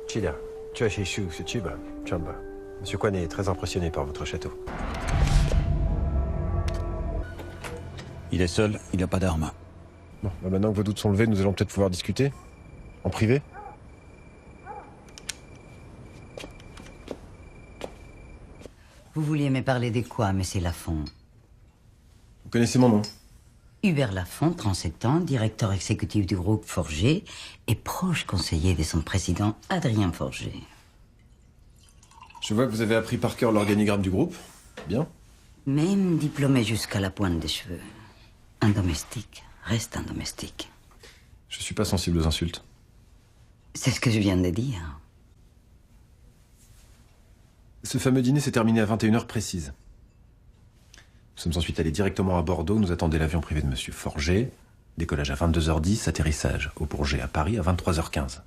Chida, Chuashishu, Chiba, Chamba. Monsieur Kwan est très impressionné par votre château. Il est seul, il n'a pas d'armes. Bon, bah maintenant que vos doutes sont levés, nous allons peut-être pouvoir discuter. En privé. Vous vouliez me parler de quoi, monsieur Lafont? Vous connaissez mon nom? Hubert Lafont, 37 ans, directeur exécutif du groupe Forger et proche conseiller de son président Adrien Forger. Je vois que vous avez appris par cœur l'organigramme du groupe. Bien. Même diplômé jusqu'à la pointe des cheveux. Un domestique reste un domestique. Je suis pas sensible aux insultes. C'est ce que je viens de dire. Ce fameux dîner s'est terminé à 21h précise. Nous sommes ensuite allés directement à Bordeaux, nous attendait l'avion privé de Monsieur Forger. Décollage à 22h10, atterrissage au Bourget à Paris à 23h15.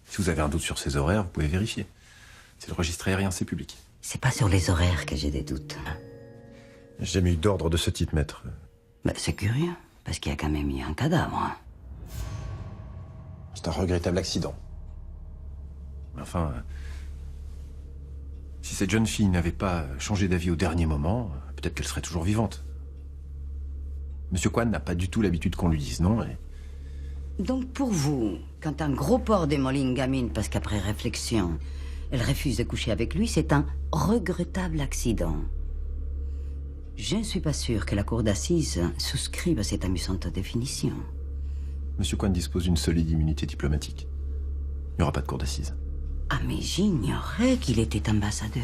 Si vous avez un doute sur ces horaires, vous pouvez vérifier. C'est le registre aérien, c'est public. C'est pas sur les horaires que j'ai des doutes. J'ai jamais eu d'ordre de ce type, maître. Ben, c'est curieux, parce qu'il y a quand même eu un cadavre. C'est un regrettable accident. Mais enfin, si cette jeune fille n'avait pas changé d'avis au dernier moment, peut-être qu'elle serait toujours vivante. Monsieur Kwan n'a pas du tout l'habitude qu'on lui dise non. Donc pour vous, quand un gros porc démolit une gamine parce qu'après réflexion, elle refuse de coucher avec lui, c'est un regrettable accident. Je ne suis pas sûr que la cour d'assises souscrive à cette amusante définition. Monsieur Kwan dispose d'une solide immunité diplomatique. Il n'y aura pas de cour d'assises. Ah mais j'ignorais qu'il était ambassadeur.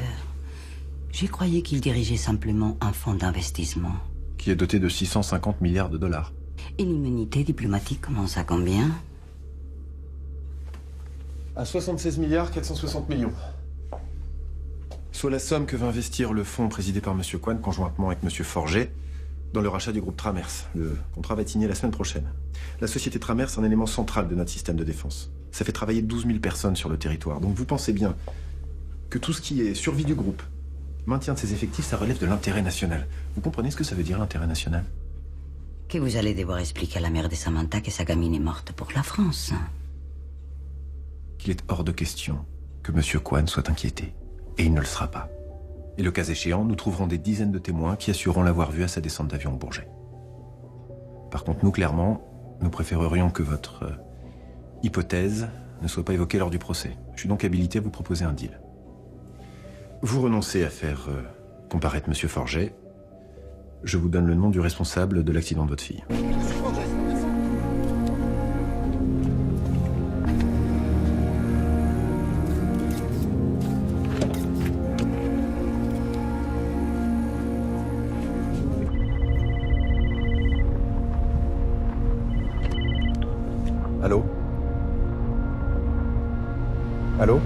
Je croyais qu'il dirigeait simplement un fonds d'investissement. Qui est doté de 650 milliards de dollars. Et l'immunité diplomatique commence à combien? À 76 milliards 460 millions. Soit la somme que va investir le fonds présidé par Monsieur Kwan conjointement avec Monsieur Forger dans le rachat du groupe Tramers. Le contrat va être signé la semaine prochaine. La société Tramers est un élément central de notre système de défense. Ça fait travailler 12 000 personnes sur le territoire. Donc vous pensez bien que tout ce qui est survie du groupe, maintien de ses effectifs, ça relève de l'intérêt national. Vous comprenez ce que ça veut dire, l'intérêt national? Que vous allez devoir expliquer à la mère de Samantha que sa gamine est morte pour la France. Qu'il est hors de question que Monsieur Kwan soit inquiété. Et il ne le sera pas. Et le cas échéant, nous trouverons des dizaines de témoins qui assureront l'avoir vu à sa descente d'avion au Bourget. Par contre, nous, clairement, nous préférerions que votre hypothèse ne soit pas évoquée lors du procès. Je suis donc habilité à vous proposer un deal. Vous renoncez à faire comparaître Monsieur Forget. Je vous donne le nom du responsable de l'accident de votre fille. Allô? Allô?